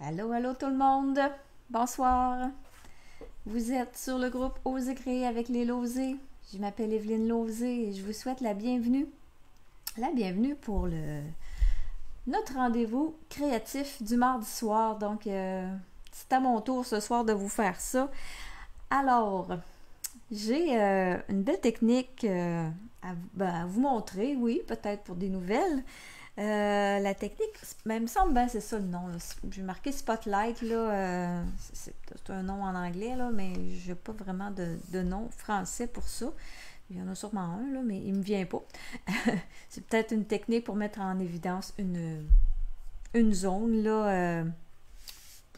Allô, allô tout le monde! Bonsoir! Vous êtes sur le groupe Oser créer avec les Lausées. Je m'appelle Evelyne Lausée et je vous souhaite la bienvenue. La bienvenue pour notre rendez-vous créatif du mardi soir. Donc, c'est à mon tour ce soir de vous faire ça. Alors, j'ai une belle technique à vous montrer, oui, peut-être pour des nouvelles. La technique, il me semble bien c'est ça le nom. J'ai marqué Spotlight, là, c'est un nom en anglais, là, mais je n'ai pas vraiment de nom français pour ça. Il y en a sûrement un, là, mais il ne me vient pas. C'est peut-être une technique pour mettre en évidence une zone, là.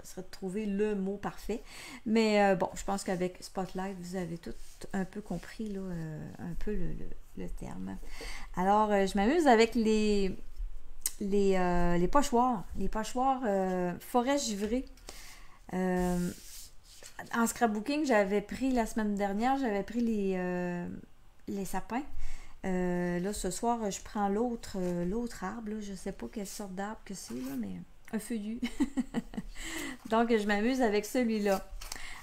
Ça serait de trouver le mot parfait. Mais bon, je pense qu'avec Spotlight, vous avez tout un peu compris, là, un peu le terme. Alors, je m'amuse avec les pochoirs. Les pochoirs forêt givrée. En scrapbooking, j'avais pris la semaine dernière, j'avais pris les sapins. Là, ce soir, je prends l'autre arbre. Là. Je ne sais pas quelle sorte d'arbre que c'est, là, mais un feuillu. Donc, je m'amuse avec celui-là.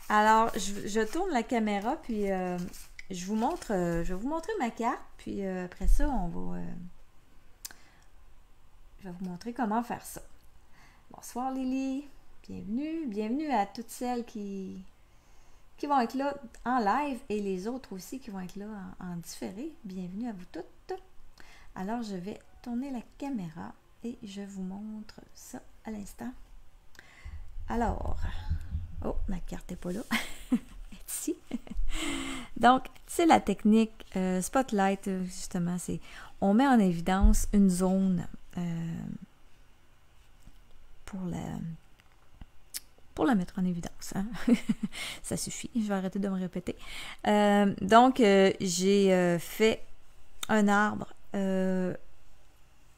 Alors, je tourne la caméra, puis je vais vous montrer ma carte, puis après ça, je vais vous montrer comment faire ça. Bonsoir Lily, bienvenue à toutes celles qui vont être là en live et les autres aussi qui vont être là en différé. Bienvenue à vous toutes. Alors je vais tourner la caméra et je vous montre ça à l'instant. Alors, oh, ma carte n'est pas là, elle est ici. Donc, c'est la technique Spotlight, justement, c'est on met en évidence une zone pour la mettre en évidence. Hein? Ça suffit, je vais arrêter de me répéter. Donc, j'ai fait un arbre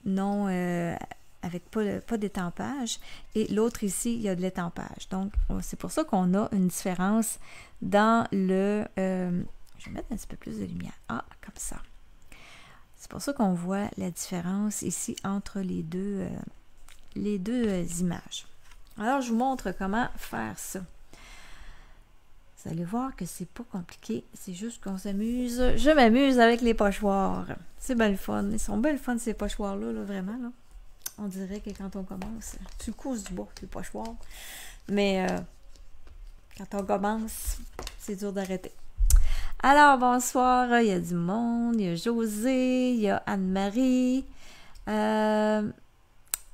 non avec pas d'étampage et l'autre ici, il y a de l'étampage. Donc, c'est pour ça qu'on a une différence dans le... je vais mettre un petit peu plus de lumière. Ah, comme ça. C'est pour ça qu'on voit la différence ici entre les deux images. Alors, je vous montre comment faire ça. Vous allez voir que c'est pas compliqué, c'est juste qu'on s'amuse. Je m'amuse avec les pochoirs. C'est bien le fun. Ils sont bien le fun, ces pochoirs-là, là, vraiment. Là. On dirait que quand on commence, tu cousses du bois, les pochoirs. Mais quand on commence, c'est dur d'arrêter. Alors, bonsoir, il y a du monde, il y a José, il y a Anne-Marie,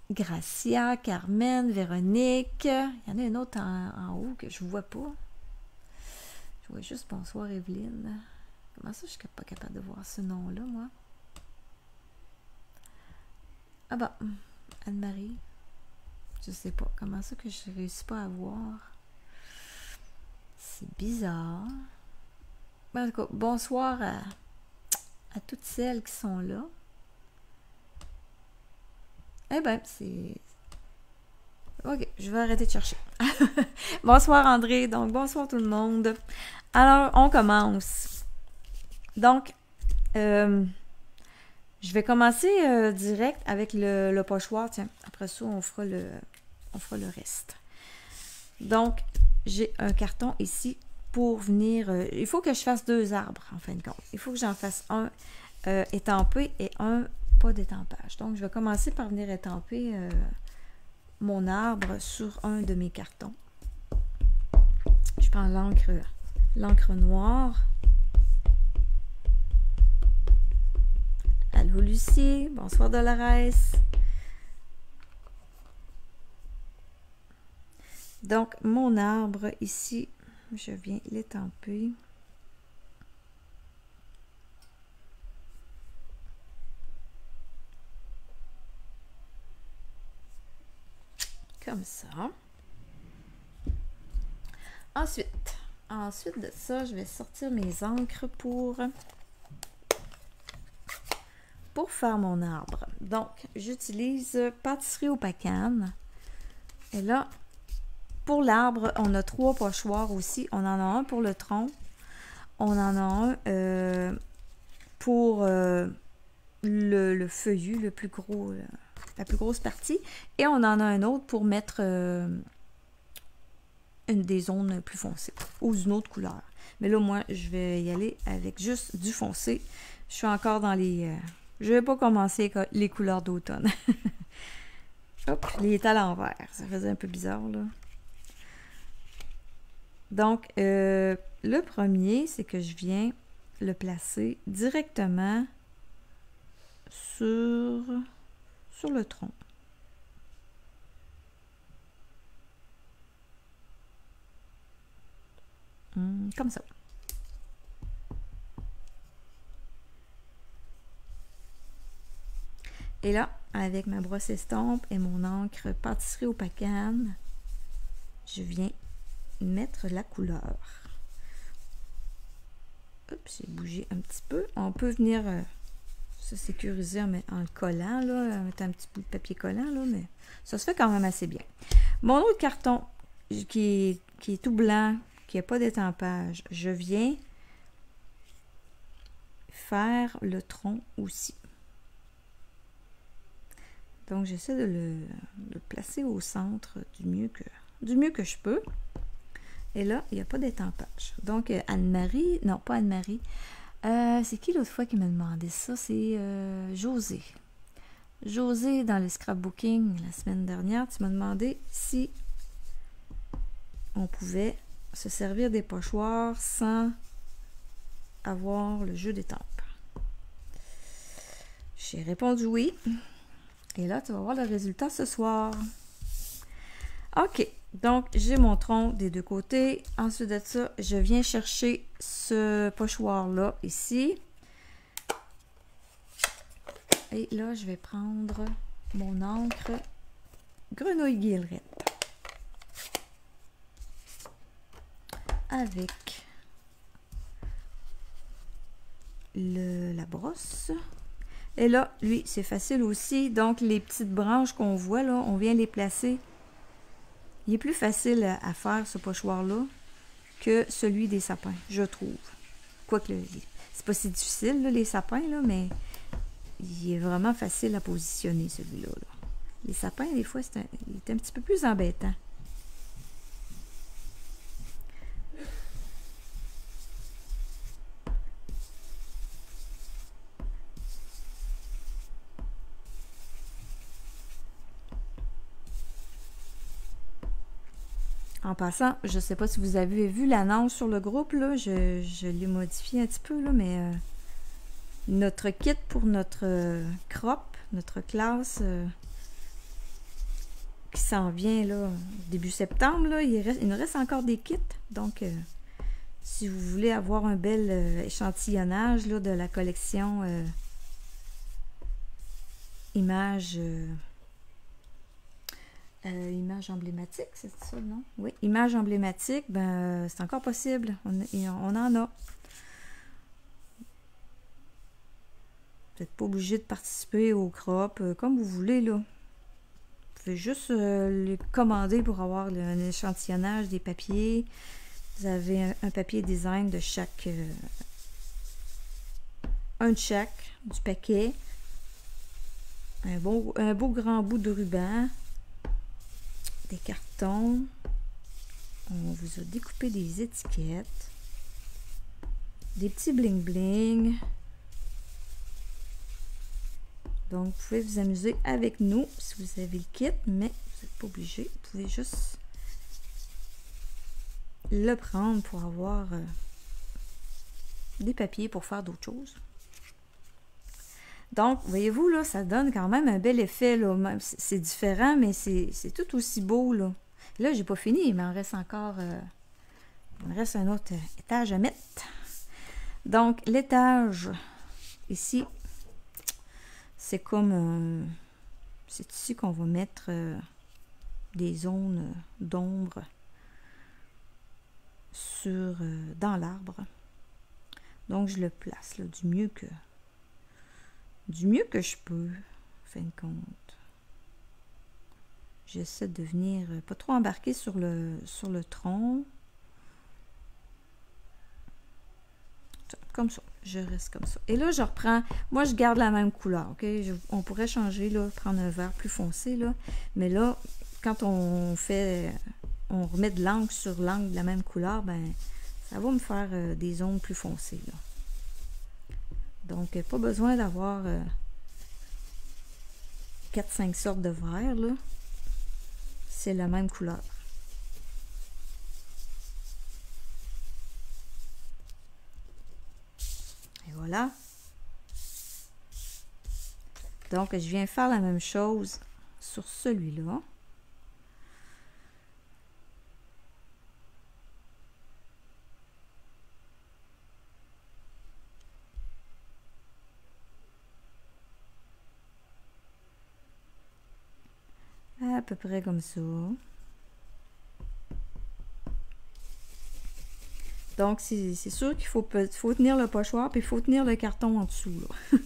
Gracia, Carmen, Véronique. Il y en a une autre en haut que je ne vois pas. Je vois juste bonsoir Evelyne. Comment ça, je ne suis pas capable de voir ce nom-là, moi? Ah bah, Anne-Marie. Je ne sais pas. Comment ça que je ne réussis pas à voir? C'est bizarre. En tout cas, bonsoir à toutes celles qui sont là. Eh bien, c'est... Ok, je vais arrêter de chercher. Bonsoir André, donc bonsoir tout le monde. Alors, on commence. Donc, je vais commencer direct avec le pochoir. Tiens, après ça, on fera le reste. Donc, j'ai un carton ici pour venir... il faut que je fasse 2 arbres, en fin de compte. Il faut que j'en fasse un étampé et un pas d'étampage. Donc, je vais commencer par venir étamper mon arbre sur un de mes cartons. Je prends l'encre noire. Allô Lucie, bonsoir Dolores. Donc, mon arbre ici, je viens l'étamper. Comme ça. Ensuite de ça, je vais sortir mes encres pour faire mon arbre. Donc, j'utilise pâtisserie au pacane. Et là, pour l'arbre, on a 3 pochoirs aussi. On en a un pour le tronc. On en a un pour le feuillu, le plus gros, la plus grosse partie. Et on en a un autre pour mettre des zones plus foncées ou une autre couleur. Mais là, moi, je vais y aller avec juste du foncé. Je suis encore dans les... je vais pas commencer avec les couleurs d'automne. Hop, je l'ai à l'envers. Ça faisait un peu bizarre, là. Donc, le premier, c'est que je viens le placer directement sur le tronc. Comme ça. Et là, avec ma brosse estompe et mon encre pâtisserie au pacane, je viens mettre la couleur. Hop, j'ai bougé un petit peu. On peut venir se sécuriser en le collant, là, mettre un petit bout de papier collant, là, mais ça se fait quand même assez bien. Mon autre carton qui est tout blanc, qui n'a pas d'étampage, je viens faire le tronc aussi. Donc, j'essaie de le placer au centre du mieux que je peux. Et là, il n'y a pas d'étampage. Donc, Anne-Marie, non, pas Anne-Marie. C'est qui l'autre fois qui m'a demandé ça? C'est José. José, dans le scrapbooking la semaine dernière, tu m'as demandé si on pouvait se servir des pochoirs sans avoir le jeu d'étampes. J'ai répondu oui. Et là, tu vas voir le résultat ce soir. OK. Donc, j'ai mon tronc des deux côtés. Ensuite de ça, je viens chercher ce pochoir-là ici. Et là, je vais prendre mon encre grenouille guillerette. Avec la brosse. Et là, lui, c'est facile aussi. Donc, les petites branches qu'on voit là, on vient les placer. Il est plus facile à faire, ce pochoir-là, que celui des sapins, je trouve. Quoique, c'est pas si difficile, là, les sapins, là, mais il est vraiment facile à positionner, celui-là. Là. Les sapins, des fois, il est un petit peu plus embêtant. En passant, je ne sais pas si vous avez vu l'annonce sur le groupe, là, je l'ai modifié un petit peu, là, mais notre kit pour notre crop, notre classe qui s'en vient là, début septembre, là, il nous reste encore des kits. Donc, si vous voulez avoir un bel échantillonnage là, de la collection images... image emblématique, c'est ça, non? Oui, image emblématique, ben c'est encore possible. On en a. Vous n'êtes pas obligé de participer au crop, comme vous voulez, là. Vous pouvez juste les commander pour avoir un échantillonnage des papiers. Vous avez un papier design de chaque... un de chaque du paquet. Un beau grand bout de ruban. Des cartons. On vous a découpé des étiquettes. Des petits bling bling. Donc, vous pouvez vous amuser avec nous si vous avez le kit, mais vous n'êtes pas obligé. Vous pouvez juste le prendre pour avoir des papiers pour faire d'autres choses. Donc, voyez-vous, là, ça donne quand même un bel effet, là. C'est différent, mais c'est tout aussi beau, là. Là, j'ai pas fini, il m'en reste encore... il me reste un autre étage à mettre. Donc, l'étage, ici, c'est comme... c'est ici qu'on va mettre des zones d'ombre dans l'arbre. Donc, je le place, là, du mieux que je peux, en fin de compte. J'essaie de venir pas trop embarquer sur le tronc. Comme ça, je reste comme ça. Et là, je reprends, moi je garde la même couleur, ok? On pourrait changer, là, prendre un vert plus foncé, là. Mais là, quand on on remet de l'encre sur l'encre de la même couleur, ben ça va me faire des ongles plus foncés, là. Donc, pas besoin d'avoir 4-5 sortes de vert, là. C'est la même couleur. Et voilà. Donc, je viens faire la même chose sur celui-là. À peu près comme ça. Donc, c'est sûr qu'il faut tenir le pochoir, puis il faut tenir le carton en dessous, là.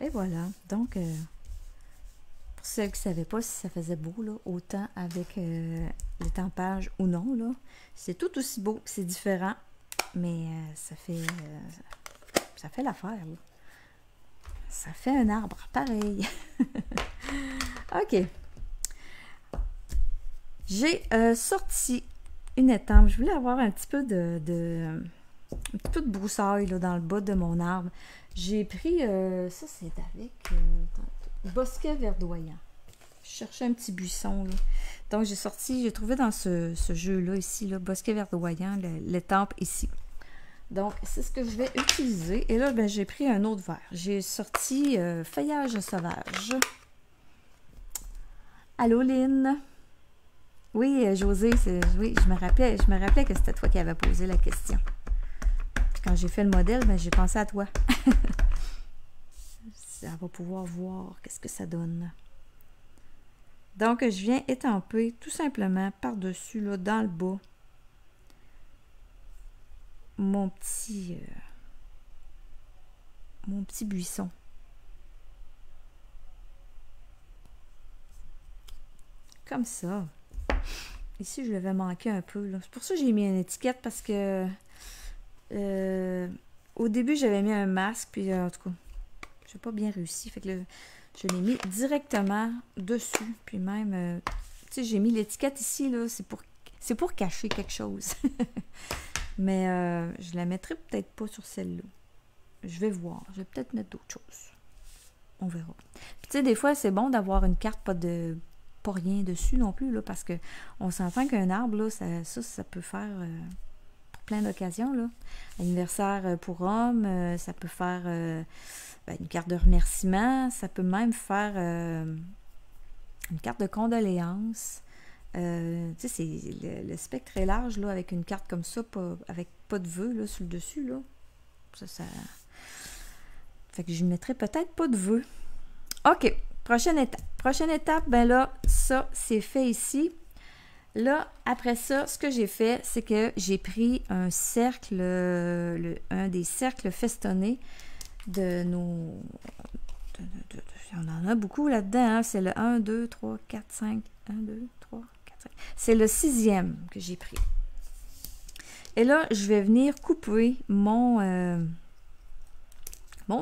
Et voilà. Donc, pour celles qui ne savaient pas si ça faisait beau, là, autant avec l'étampage ou non, là, c'est tout aussi beau, c'est différent, mais ça fait l'affaire, là. Ça fait un arbre, pareil. OK. J'ai sorti une étampe. Je voulais avoir un petit peu de broussaille là, dans le bas de mon arbre. J'ai pris, ça c'est avec bosquet verdoyant. Je cherchais un petit buisson, là. Donc j'ai trouvé dans ce jeu-là ici, là, bosquet verdoyant, l'étampe ici. Donc c'est ce que je vais utiliser. Et là, ben, j'ai pris un autre verre. J'ai sorti feuillage sauvage. Allô Lynn? Oui, José, oui, je me rappelais que c'était toi qui avais posé la question. Quand j'ai fait le modèle, ben, j'ai pensé à toi. Ça va pouvoir voir qu'est-ce que ça donne. Donc, je viens étamper tout simplement par-dessus, là, dans le bas, mon petit buisson. Comme ça. Ici, je l'avais manqué un peu, là. C'est pour ça que j'ai mis une étiquette, parce que au début, j'avais mis un masque, puis en tout cas, j'ai pas bien réussi. Fait que là, je l'ai mis directement dessus. Puis même, tu sais, j'ai mis l'étiquette ici, là, c'est pour cacher quelque chose. Mais je la mettrai peut-être pas sur celle-là. Je vais voir. Je vais peut-être mettre d'autres choses. On verra. Puis tu sais, des fois, c'est bon d'avoir une carte pas rien dessus non plus, là, parce que on s'entend qu'un arbre, là, ça peut faire pour plein d'occasions, là. Anniversaire pour homme, ça peut faire ben, une carte de remerciement, ça peut même faire une carte de condoléances. Tu sais, le spectre est large, là, avec une carte comme ça, avec pas de vœux, là, sur le dessus, là. Ça... Fait que je ne mettrai peut-être pas de vœux. OK, prochaine étape. Prochaine étape, ben là, ça, c'est fait ici. Là, après ça, ce que j'ai fait, c'est que j'ai pris un cercle, un des cercles festonnés de nos... on en a beaucoup là-dedans, hein? C'est le 1, 2, 3, 4, 5. 1, 2, 3, 4, 5. C'est le 6e que j'ai pris. Et là, je vais venir couper mon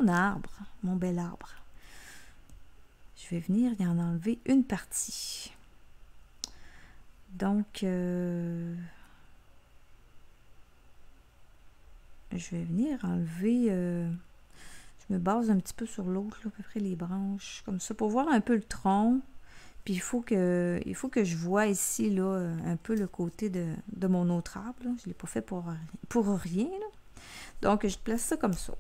arbre, mon bel arbre. Je vais venir y en enlever une partie. Donc, je vais venir enlever... je me base un petit peu sur l'autre, à peu près les branches, comme ça, pour voir un peu le tronc. Puis il faut que je vois ici, là, un peu le côté de mon autre arbre. Là. Je ne l'ai pas fait pour rien. Là. Donc, je place ça comme ça.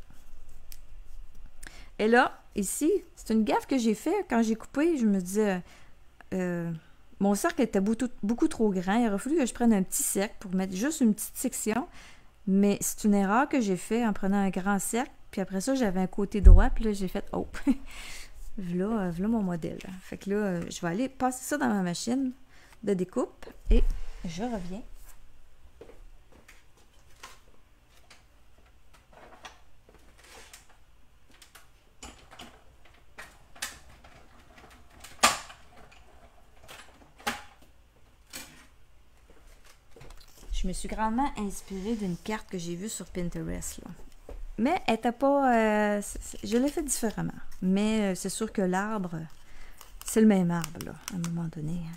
Et là, ici, c'est une gaffe que j'ai fait quand j'ai coupé. Je me disais, mon cercle était beaucoup trop grand. Il aurait fallu que je prenne un petit cercle pour mettre juste une petite section. Mais c'est une erreur que j'ai fait en prenant un grand cercle. Puis après ça, j'avais un côté droit. Puis là, j'ai fait, oh, voilà mon modèle. Fait que là, je vais aller passer ça dans ma machine de découpe. Et je reviens. Je me suis grandement inspirée d'une carte que j'ai vue sur Pinterest, là. Mais elle était pas... je l'ai fait différemment. Mais c'est sûr que l'arbre, c'est le même arbre, là, à un moment donné. Hein.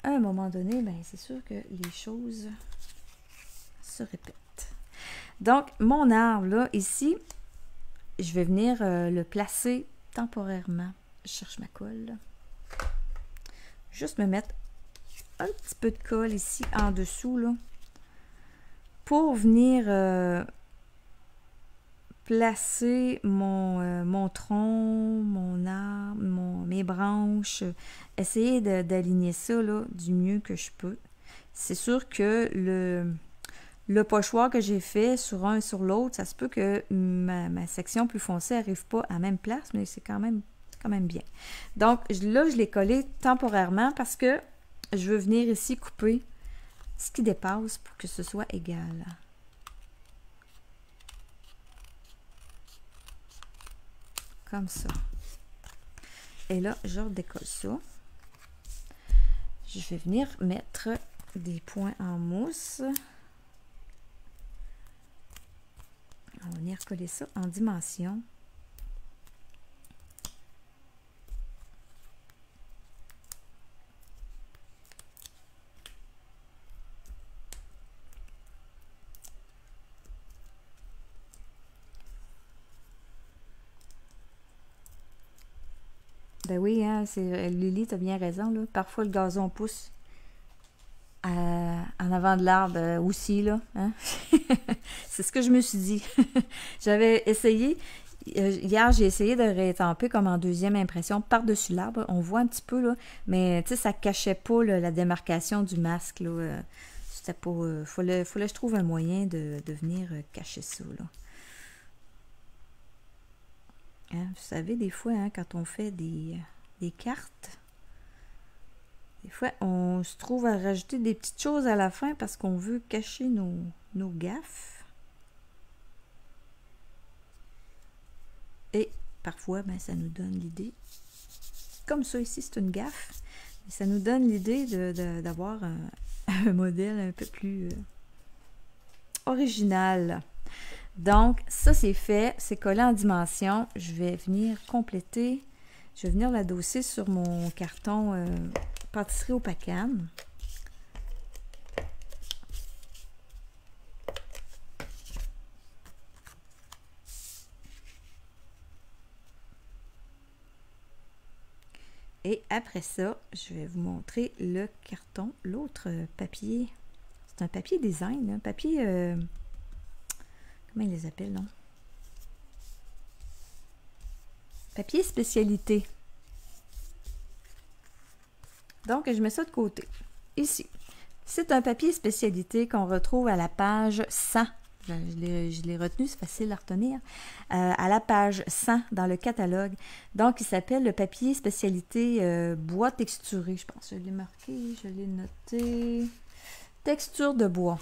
À un moment donné, ben, c'est sûr que les choses se répètent. Donc, mon arbre, là, ici, je vais venir le placer temporairement. Je cherche ma colle, là. Juste me mettre un petit peu de colle ici, en dessous, là. Pour venir placer mon tronc, mon arbre, mes branches, essayer d'aligner ça là, du mieux que je peux. C'est sûr que le pochoir que j'ai fait sur un et sur l'autre, ça se peut que ma section plus foncée n'arrive pas à la même place, mais c'est quand même bien. Donc là, je l'ai collé temporairement parce que je veux venir ici couper ce qui dépasse pour que ce soit égal. Comme ça. Et là, je redécolle ça. Je vais venir mettre des points en mousse. On va venir coller ça en dimension. Ben oui, hein, Lily, tu as bien raison. Là. Parfois, le gazon pousse en avant de l'arbre aussi. Là, hein? C'est ce que je me suis dit. J'avais essayé, hier, j'ai essayé de rétamper comme en deuxième impression par-dessus l'arbre. On voit un petit peu, là, mais tu sais, ça cachait pas là, la démarcation du masque. Là, c'était pas... fallait que je trouve un moyen de venir cacher ça, là. Hein, vous savez, des fois, hein, quand on fait des cartes, des fois, on se trouve à rajouter des petites choses à la fin parce qu'on veut cacher nos gaffes. Et parfois, ben, ça nous donne l'idée. Comme ça, ici, c'est une gaffe. Mais ça nous donne l'idée d'avoir un modèle un peu plus original. Donc, ça, c'est fait. C'est collé en dimension. Je vais venir compléter. Je vais venir l'adosser sur mon carton pâtisserie au Pacane. Et après ça, je vais vous montrer le carton, l'autre papier. C'est un papier design, un papier... comment ils les appellent, non? Papier spécialité. Donc, je mets ça de côté. Ici. C'est un papier spécialité qu'on retrouve à la page 100. Je l'ai retenu, c'est facile à retenir. À la page 100 dans le catalogue. Donc, il s'appelle le papier spécialité bois texturé. Je pense que je l'ai marqué, je l'ai noté. Texture de bois.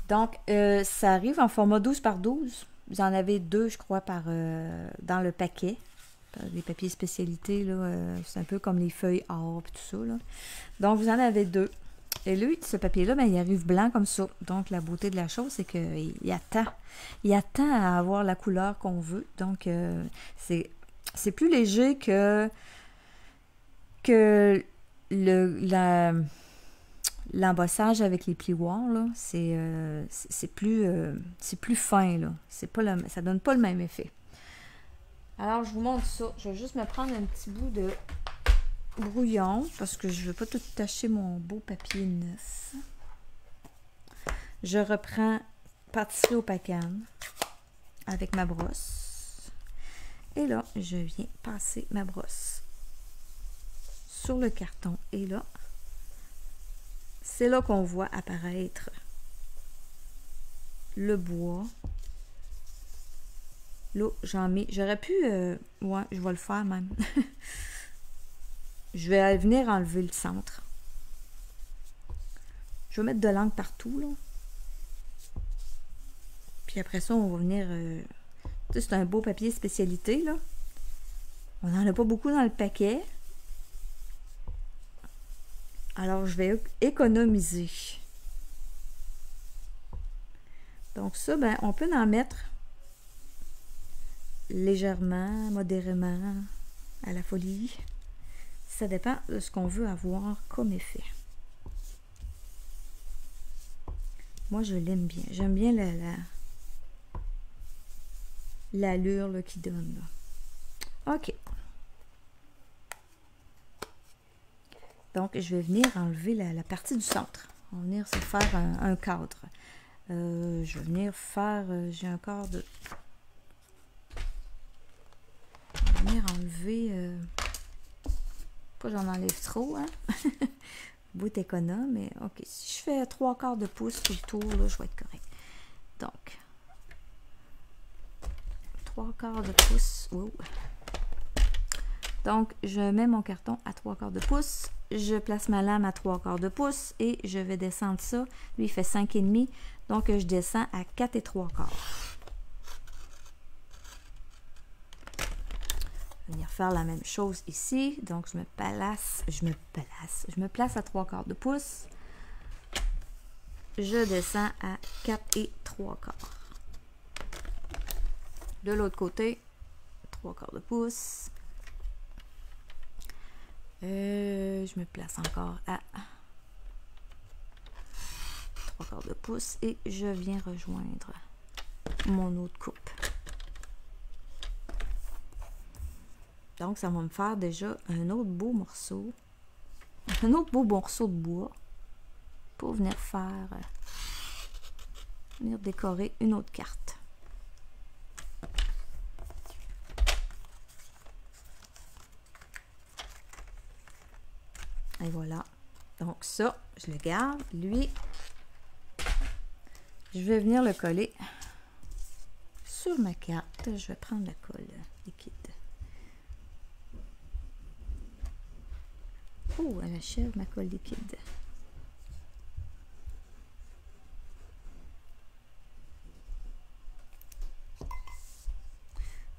Donc, ça arrive en format 12 par 12. Vous en avez deux, je crois, dans le paquet. Des papiers spécialités, là, c'est un peu comme les feuilles or et tout ça. Là. Donc, vous en avez deux. Et lui, ce papier-là, ben, il arrive blanc comme ça. Donc, la beauté de la chose, c'est qu'il attend. Il attend à avoir la couleur qu'on veut. Donc, c'est plus léger que l'embossage avec les plioirs, là, c'est plus fin, là. Ça donne pas le même effet. Alors, je vous montre ça. Je vais juste me prendre un petit bout de brouillon parce que je ne veux pas tout tacher mon beau papier neuf. Je reprends pâtisserie au Pacane avec ma brosse. Et là, je viens passer ma brosse sur le carton. Et là, c'est là qu'on voit apparaître le bois. Là, j'en mets. J'aurais pu... ouais, je vais le faire même. Je vais venir enlever le centre. Je vais mettre de l'encre partout, là. Puis après ça, on va venir... tu sais, c'est un beau papier spécialité, là. On n'en a pas beaucoup dans le paquet. Alors, je vais économiser. Donc ça, ben, on peut en mettre légèrement, modérément, à la folie. Ça dépend de ce qu'on veut avoir comme effet. Moi, je l'aime bien. J'aime bien l'allure qu'il donne. Là. OK. Donc, je vais venir enlever la partie du centre. On va venir se faire un cadre. Je vais venir faire... j'ai un cadre... Je vais venir enlever... pas j'en enlève trop, hein? Bout économe, mais OK. Si je fais 3/4 de pouce tout le tour, là, je vais être correct. Donc, 3/4 de pouce. Wow. Donc, je mets mon carton à 3/4 de pouce. Je place ma lame à 3/4 de pouce et je vais descendre ça. Lui, il fait 5,5. Donc, je descends à 4 3/4. Venir faire la même chose ici. Donc, je me place à 3/4 de pouce. Je descends à 4 3/4. De l'autre côté, 3/4 de pouce. Je me place encore à 3/4 de pouce et je viens rejoindre mon autre coupe. Donc, ça va me faire déjà un autre beau morceau. Un autre beau morceau de bois. Pour venir faire... venir décorer une autre carte. Et voilà. Donc ça, je le garde. Lui, je vais venir le coller sur ma carte. Je vais prendre la colle liquide. Oh, elle achève ma colle liquide.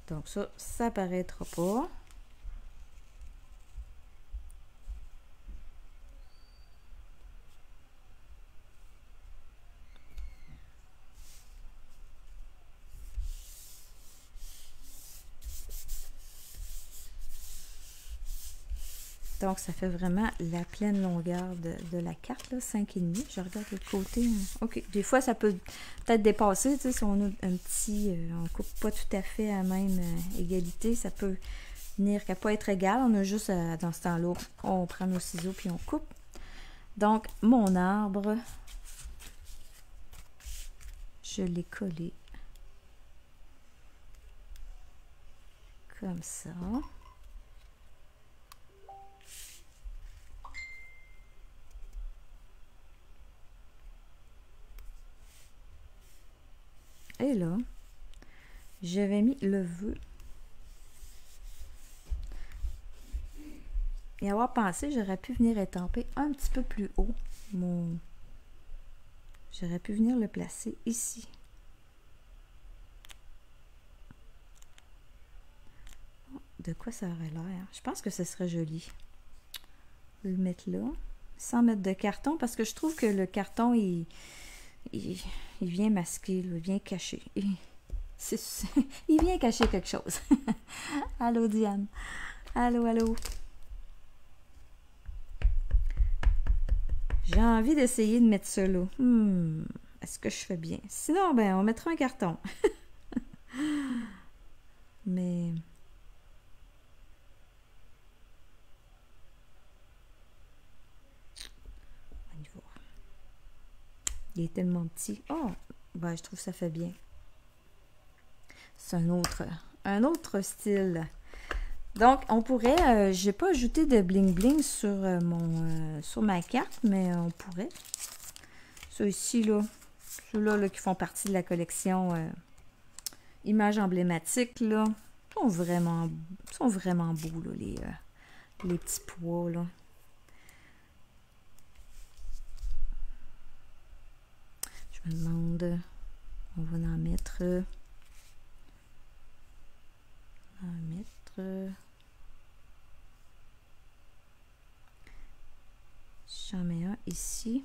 Donc ça, ça apparaîtra pas. Donc, ça fait vraiment la pleine longueur de la carte, là, 5,5. Je regarde de l'autre côté. OK. Des fois, ça peut peut-être dépasser, tu sais, si on a un petit... on coupe pas tout à fait à même égalité, ça peut venir qu'à pas être égal. On a juste, dans ce temps-là, on prend nos ciseaux puis on coupe. Donc, mon arbre, je l'ai collé comme ça. Et là, j'avais mis le vœu. Et avoir pensé, j'aurais pu venir étamper un petit peu plus haut mon... J'aurais pu venir le placer ici. De quoi ça aurait l'air? Je pense que ce serait joli. Le mettre là, sans mettre de carton, parce que je trouve que le carton, il vient masquer, il vient cacher. Il vient cacher quelque chose. Allô, Diane. Allô, allô. J'ai envie d'essayer de mettre ça là. Est-ce que je fais bien? Sinon, ben, on mettra un carton. Mais... on y va. Il est tellement petit. Oh! Ben, je trouve que ça fait bien. C'est un autre style. Donc, on pourrait... j'ai pas ajouté de bling-bling sur, sur ma carte, mais on pourrait. Ceux ici, là, ceux-là là, qui font partie de la collection images emblématiques, là, sont vraiment beaux, là, les petits pois, là. Je me demande... on va en mettre... J'en ici.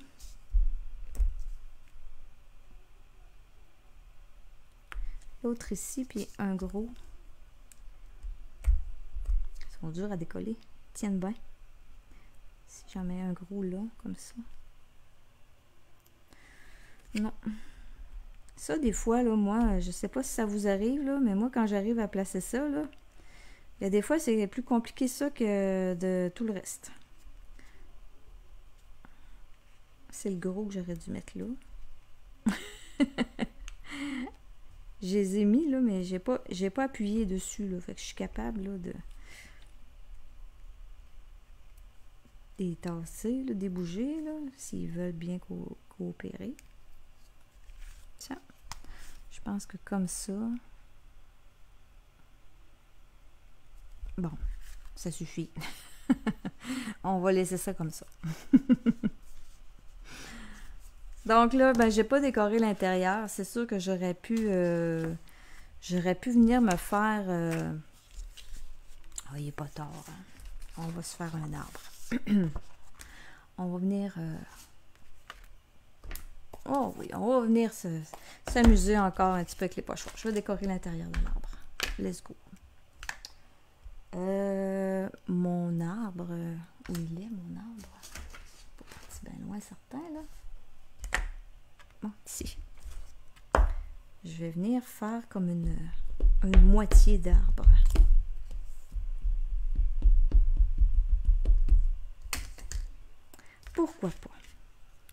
L'autre ici, puis un gros. Ils sont durs à décoller. Tiennent bien. Si j'en mets un gros là, comme ça. Non. Ça, des fois, là, moi, je sais pas si ça vous arrive, là, mais moi, quand j'arrive à placer ça, là, il y a des fois, c'est plus compliqué ça que de tout le reste. C'est le gros que j'aurais dû mettre là. Je les ai mis, là, mais j'ai pas appuyé dessus, là. Fait que je suis capable, là, de les tasser, là, des bouger, là, s'ils veulent bien coopérer. Tiens. Je pense que comme ça... Bon, ça suffit. On va laisser ça comme ça. Donc là, ben, j'ai pas décoré l'intérieur. C'est sûr que j'aurais pu venir me faire... Oh, il est pas tard. Hein? On va se faire un arbre. On va venir... Oh oui, on va venir s'amuser encore un petit peu avec les pochoirs. Je vais décorer l'intérieur de l'arbre. Let's go. Mon arbre... où il est, mon arbre? Pas parti bien loin, certain, là. Bon, ici. Je vais venir faire comme une moitié d'arbre. Pourquoi pas?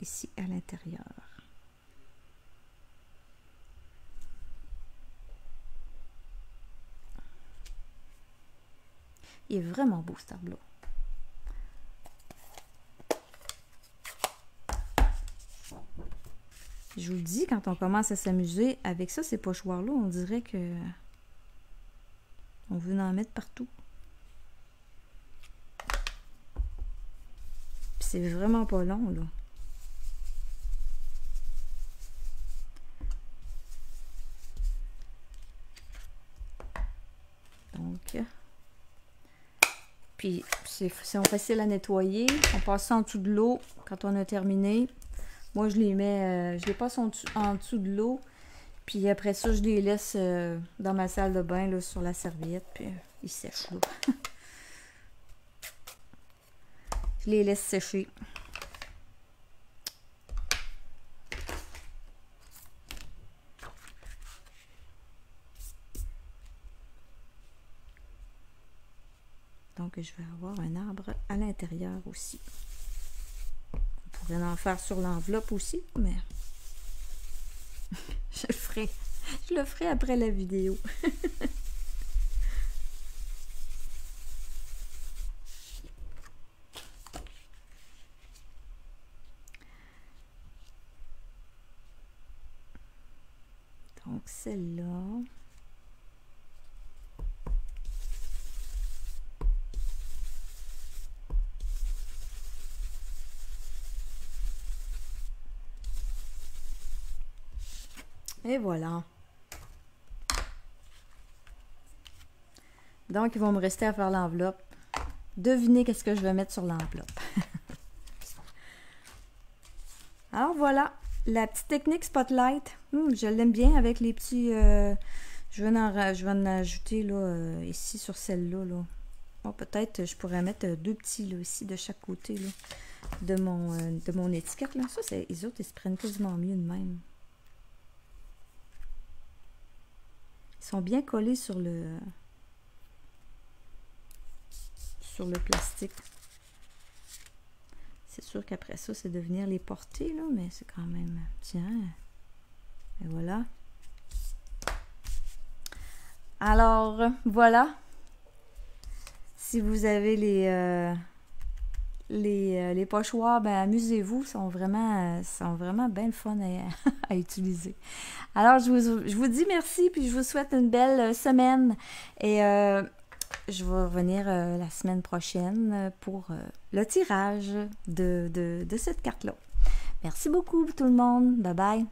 Ici, à l'intérieur. Il est vraiment beau, cet arbre-là. Je vous le dis, quand on commence à s'amuser avec ça, ces pochoirs-là, on dirait que on veut en mettre partout. Puis c'est vraiment pas long, là. Donc, puis c'est facile à nettoyer. On passe ça en dessous de l'eau quand on a terminé. Moi, je les mets, je les passe en dessous de l'eau. Puis après ça, je les laisse dans ma salle de bain, là, sur la serviette. Puis ils sèchent, là. Je les laisse sécher. Donc, je vais avoir un arbre à l'intérieur aussi. On pourrait en faire sur l'enveloppe aussi, mais je le ferai après la vidéo. Donc, celle-là. Et voilà. Donc, il va me rester à faire l'enveloppe. Devinez qu'est-ce que je vais mettre sur l'enveloppe. Alors, voilà. La petite technique Spotlight. Je l'aime bien avec les petits... je vais en ajouter là, ici sur celle-là. Là. Bon, peut-être je pourrais mettre deux petits là, ici de chaque côté là, de mon étiquette. Là. Ça, les autres, ils se prennent quasiment mieux de même. Ils sont bien collés sur le plastique. C'est sûr qu'après ça, c'est de venir les porter, là, mais c'est quand même... Tiens. Et voilà. Alors, voilà. Si vous avez les pochoirs, ben amusez-vous. Sont vraiment bien le fun à utiliser. Alors, je vous dis merci, puis je vous souhaite une belle semaine. Et je vais revenir la semaine prochaine pour le tirage de cette carte-là. Merci beaucoup tout le monde. Bye bye.